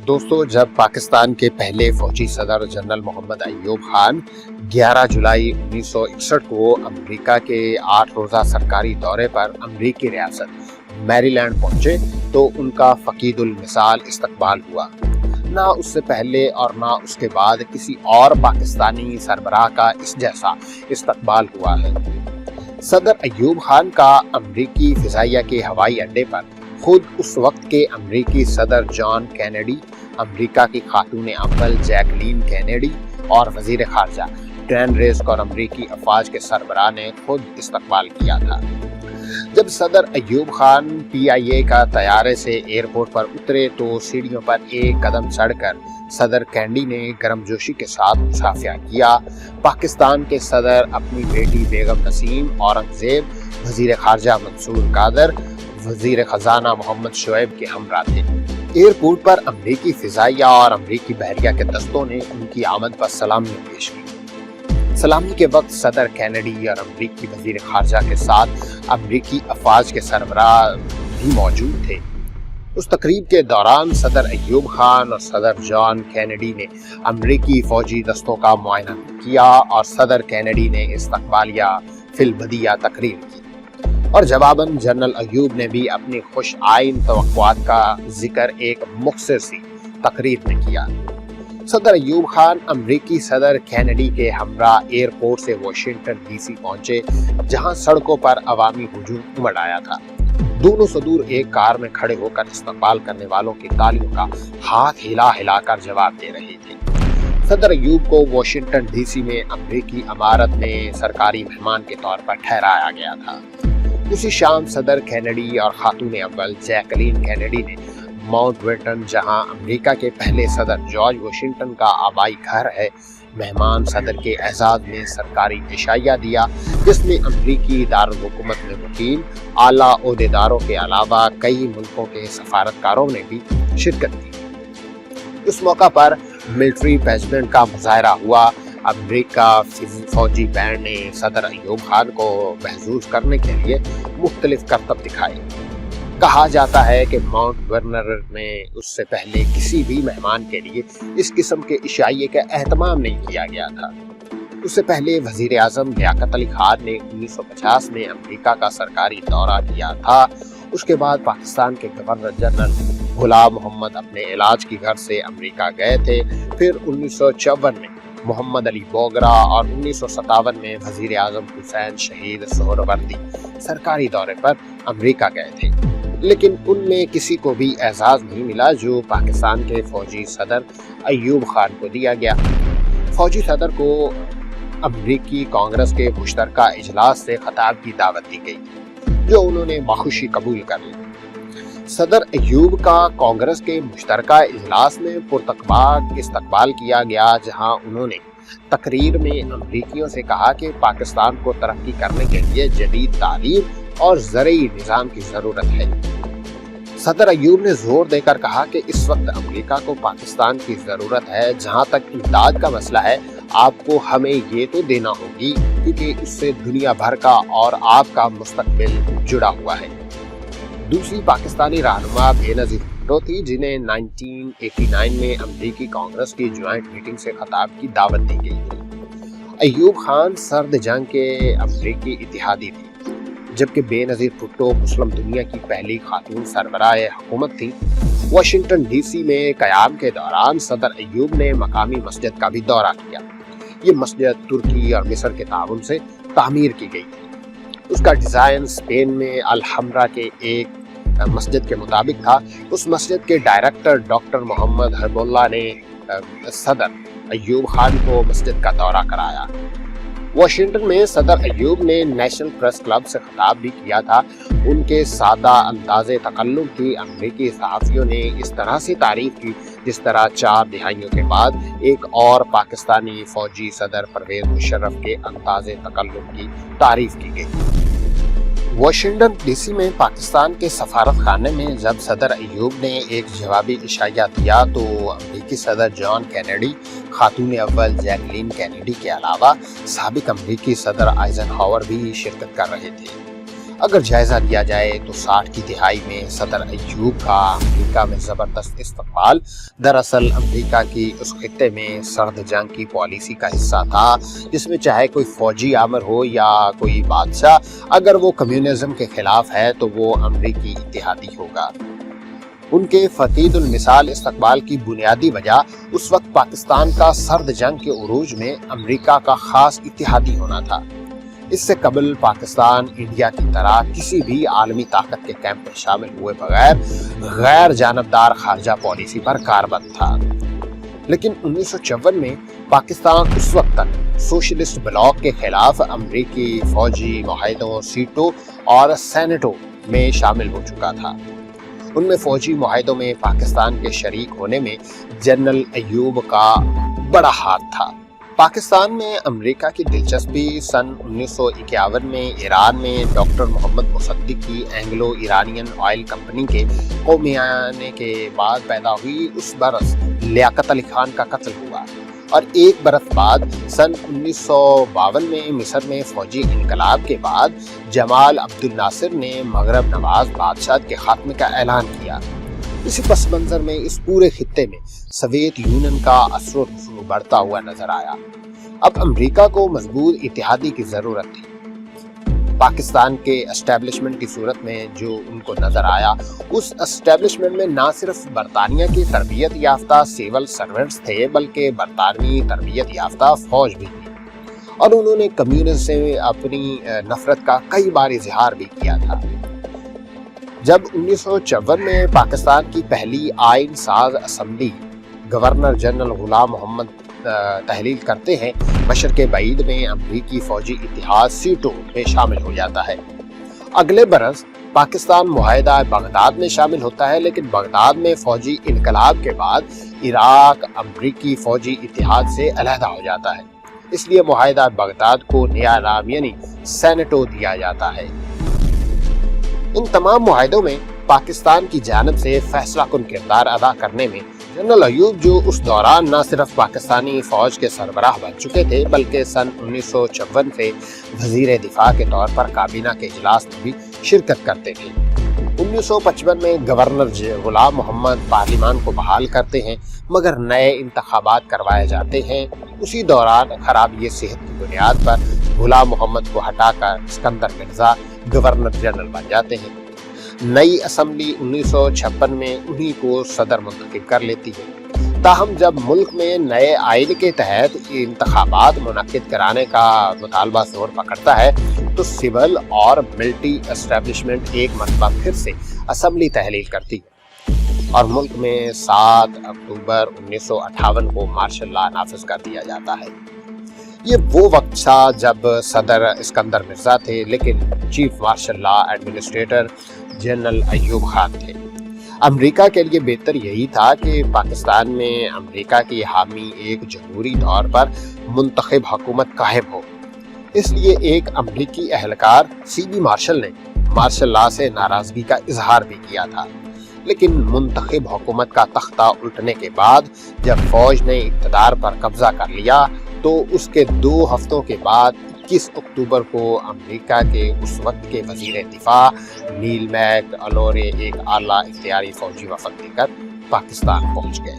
दोस्तों, जब पाकिस्तान के पहले फौजी सदर जनरल मोहम्मद अय्यूब खान 11 जुलाई 1961 को अमेरिका के 8 रोज़ा सरकारी दौरे पर अमेरिकी रियासत मैरीलैंड पहुंचे तो उनका फकीदुल मिसाल इस्तकबाल हुआ। ना उससे पहले और ना उसके बाद किसी और पाकिस्तानी सरबराह का इस जैसा इस्तकबाल हुआ है। सदर अय्यूब खान का अमेरिकी फिजाइया के हवाई अड्डे पर खुद उस वक्त के अमेरिकी सदर जॉन कैनेडी, अमेरिका की खातून अव्वल जैकलीन कैनेडी और वजीर खारजा डैन रेस्क और अमेरिकी अफवाज के सरबराह ने खुद इस्तकबाल किया था। जब सदर अय्यूब खान PIA का तैयारे से एयरपोर्ट पर उतरे तो सीढ़ियों पर एक कदम चढ़कर सदर कैनेडी ने गर्मजोशी के साथ मुसाफिया किया। पाकिस्तान के सदर अपनी बेटी बेगम नसीम, औरंगजेब, वजीर खारजा मंसूर कादर, वजीर खजाना मोहम्मद शोएब के हमरा थे। एयरपोर्ट पर अमेरिकी फिजाइया और अमेरिकी बहरिया के दस्तों ने उनकी आमद पर सलामी पेश की। सलामी के वक्त सदर कैनेडी और अमेरिकी वजीर खारजा के साथ अमेरिकी अफवाज के सरबराह भी मौजूद थे। उस तकरीब के दौरान सदर अय्यूब खान और सदर जॉन कैनेडी ने अमेरिकी फौजी दस्तों का मुआयना किया और सदर कैनेडी ने इस्तकबालिया फिलबदिया तकरीर की और जवाबन जनरल अय्यूब ने भी अपनी खुश आइन तवक्कुआत का जिक्र एक मुख्तसर सी तकरीर में किया। सदर अय्यूब खान अमेरिकी सदर कैनेडी के हमरा एयरपोर्ट से वाशिंगटन DC पहुंचे, जहां सड़कों पर अवामी हुजूम उमड़ आया था। दोनों सदूर एक कार में खड़े होकर इस्तकबाल करने वालों की तालियों का हाथ हिला हिलाकर जवाब दे रहे थे। सदर अय्यूब को वाशिंगटन DC में अमेरिकी इमारत में सरकारी मेहमान के तौर पर ठहराया गया था। उसी शाम सदर कैनेडी और खातून अव्वल जैकलीन कैनेडी ने माउंट बेटन, जहां अमेरिका के पहले सदर जॉर्ज वाशिंगटन का आबाई घर है, मेहमान सदर के एजाज में सरकारी इशाया दिया, जिसमें अमेरिकी दारुल हुकूमत में वकील, आला ओहदेदारों के अलावा कई मुल्कों के सफारतकारों ने भी शिरकत की। उस मौका पर मिलिट्री पेजमेंट का मुजाहरा हुआ। अमेरिका फौजी बैंड ने सदर अय्यूब खान को महसूस करने के लिए मुख्तलिफ करतब दिखाए। कहा जाता है कि माउंट वर्नर में उससे पहले किसी भी मेहमान के लिए इस किस्म के इशाइये का एहतमाम नहीं किया गया था। उससे पहले वजीर आजम लियाकत अली खान ने 1950 में अमेरिका का सरकारी दौरा किया था। उसके बाद पाकिस्तान के गवर्नर जनरल गुलाम मोहम्मद अपने इलाज की घर से अमेरिका गए थे। फिर 1954 में मोहम्मद अली बोगरा और 1957 में वजीर आजम हुसैन शहीद सोहरावर्दी सरकारी दौरे पर अमेरिका गए थे, लेकिन उनमें किसी को भी एजाज नहीं मिला जो पाकिस्तान के फौजी सदर अय्यूब खान को दिया गया। फौजी सदर को अमेरिकी कांग्रेस के मुश्तरका इजलास से खिताब की दावत दी गई, जो उन्होंने बाखुशी कबूल कर ली। सदर अय्यूब का कांग्रेस के मुश्तरका इजलास में पुरतकबाक इस्तकबाल किया गया, जहां उन्होंने तकरीर में अमेरिकियों से कहा कि पाकिस्तान को तरक्की करने के लिए जदीद तालीम और ज़रई निज़ाम की ज़रूरत है। सदर अय्यूब ने जोर देकर कहा कि इस वक्त अमेरिका को पाकिस्तान की ज़रूरत है। जहां तक इमदाद का मसला है, आपको हमें ये तो देना होगी, क्योंकि उससे दुनिया भर का और आपका मुस्तकबिल जुड़ा हुआ है। दूसरी पाकिस्तानी रहनुमा बेनज़ीर भुट्टो थी, जिन्हें 1989 में अमेरिकी कांग्रेस की ज्वाइंट मीटिंग से खिताब की दावत दी गई थी। अय्यूब खान सर्द जंग के अमेरिकी इत्तेहादी थे, जबकि बेनज़ीर भुट्टो मुस्लिम दुनिया की पहली खातून सरबराह हुकूमत थी। वाशिंगटन DC में क़याम के दौरान सदर अय्यूब ने मकामी मस्जिद का भी दौरा किया। ये मस्जिद तुर्की और मिस्र के ताउन से तामीर की गई थी। उसका डिज़ाइन स्पेन में अल-हमरा के एक मस्जिद के मुताबिक था। उस मस्जिद के डायरेक्टर डॉक्टर मोहम्मद हबीबुल्लाह ने सदर अय्यूब खान को मस्जिद का दौरा कराया। वाशिंगटन में सदर अय्यूब ने नेशनल प्रेस क्लब से खिताब भी किया था। उनके सादा अंदाज़े तकल्लुम की अमेरिकी सहाफ़ियों ने इस तरह से तारीफ की जिस तरह 4 दिहाइयों के बाद एक और पाकिस्तानी फौजी सदर परवेज मुशर्रफ के अंदाज़े तकल्लुम की तारीफ की गई। वाशिंगटन DC में पाकिस्तान के सफारत खाने में जब सदर अय्यूब ने एक जवाबी इशाया दिया तो अमेरिकी सदर जॉन कैनेडी, खातून अव्वल जैकलीन कैनेडी के अलावा साबिक अमेरिकी सदर आइजनहावर भी शिरकत कर रहे थे। اگر جائزہ لیا جائے تو 60 کی دہائی میں صدر ایوب کا امریکہ میں زبردست استقبال دراصل امریکہ کی اس خطے میں سرد جنگ کی پالیسی کا حصہ تھا، جس میں چاہے کوئی فوجی آمر ہو یا کوئی بادشاہ، اگر وہ کمیونزم کے خلاف ہے تو وہ امریکی اتحادی ہوگا۔ ان کے فتید المثال استقبال کی بنیادی وجہ اس وقت پاکستان کا سرد جنگ کے عروج میں امریکہ کا خاص اتحادی ہونا تھا۔ اس سے قبل پاکستان انڈیا کی طرح کسی بھی عالمی طاقت کے کیمپ میں شامل ہوئے بغیر غیر جانبدار خارجہ پالیسی پر کاربند تھا، لیکن 1954 میں پاکستان اس وقت تک سوشلسٹ بلاک کے خلاف امریکی فوجی معاہدوں، سیٹوں اور سینیٹوں میں شامل ہو چکا تھا۔ ان میں فوجی معاہدوں میں پاکستان کے شریک ہونے میں جنرل ایوب کا بڑا ہاتھ تھا۔ پاکستان میں امریکہ کی دلچسپی سن 1951 میں ایران میں ڈاکٹر محمد مصدق کی اینگلو ایرانین آئل کمپنی کے قومی آنے کے بعد پیدا ہوئی۔ اس برس لیاقت علی خان کا قتل ہوا اور ایک برس بعد سن 1952 میں مصر میں فوجی انقلاب کے بعد جمال عبد الناصر نے مغرب نواز بادشاہ کے خاتمے کا اعلان کیا۔ اسی پس منظر میں اس پورے خطے میں سوویت یونین کا اثر و رسوخ بڑھتا ہوا نظر آیا۔ اب امریکہ کو مضبوط اتحادی کی ضرورت تھی۔ پاکستان کے اسٹیبلشمنٹ کی صورت میں جو ان کو نظر آیا، اس اسٹیبلشمنٹ میں نہ صرف برطانیہ کی تربیت یافتہ سیول سرونٹس تھے بلکہ برطانوی تربیت یافتہ فوج بھی تھی، اور انہوں نے کمیونزم سے اپنی نفرت کا کئی بار اظہار بھی کیا تھا۔ جب 1954 میں پاکستان کی پہلی آئین ساز اسمبلی گورنر جنرل غلام محمد تحلیل کرتے ہیں، مشرق بعید میں امریکی فوجی اتحاد سیٹوں میں شامل ہو جاتا ہے۔ اگلے برس پاکستان معاہدہ بغداد میں شامل ہوتا ہے، لیکن بغداد میں فوجی انقلاب کے بعد عراق امریکی فوجی اتحاد سے علیحدہ ہو جاتا ہے، اس لیے معاہدہ بغداد کو نیا نام یعنی سینیٹو دیا جاتا ہے۔ ان تمام معاہدوں میں پاکستان کی جانب سے فیصلہ کن کردار ادا کرنے میں جنرل ایوب، جو اس دوران نہ صرف پاکستانی فوج کے سربراہ بن چکے تھے بلکہ سن 1954 سے وزیر دفاع کے طور پر کابینہ کے اجلاس میں بھی شرکت کرتے تھے۔ 1955 میں گورنر غلام محمد پارلیمان کو بحال کرتے ہیں، مگر نئے انتخابات کروائے جاتے ہیں۔ اسی دوران خرابی صحت کی بنیاد پر غلام محمد کو ہٹا کر اسکندر مرزا گورنر جنرل بن جاتے ہیں۔ نئی اسمبلی 1956 میں انہی کو صدر منتخب کر لیتی ہے۔ تاہم جب ملک میں نئے آئین کے تحت انتخابات منعقد کرانے کا مطالبہ زور پکڑتا ہے تو سول اور ملٹری اسٹیبلشمنٹ ایک مرتبہ پھر سے اسمبلی تحلیل کرتی ہے اور ملک میں 7 اکتوبر 1958 کو مارشل لا نافذ کر دیا جاتا ہے۔ یہ وہ وقت تھا جب صدر اسکندر مرزا تھے، لیکن chief martial law administrator general Ayub Khan تھے۔ امریکہ کے لیے بہتر یہی تھا کہ پاکستان میں امریکہ کی حامی ایک جمہوری طور پر منتخب حکومت قائم ہو۔ اس لیے ایک امریکی اہلکار سی بی مارشل نے مارشل لا سے ناراضگی کا اظہار بھی کیا تھا، لیکن منتخب حکومت کا تختہ الٹنے کے بعد جب فوج نے اقتدار پر قبضہ کر لیا تو اس کے 2 ہفتوں کے بعد 21 اکتوبر کو امریکہ کے اس وقت کے وزیر دفاع نیل میک الورے ایک اعلیٰ اختیاری فوجی وفد لے کر پاکستان پہنچ گئے۔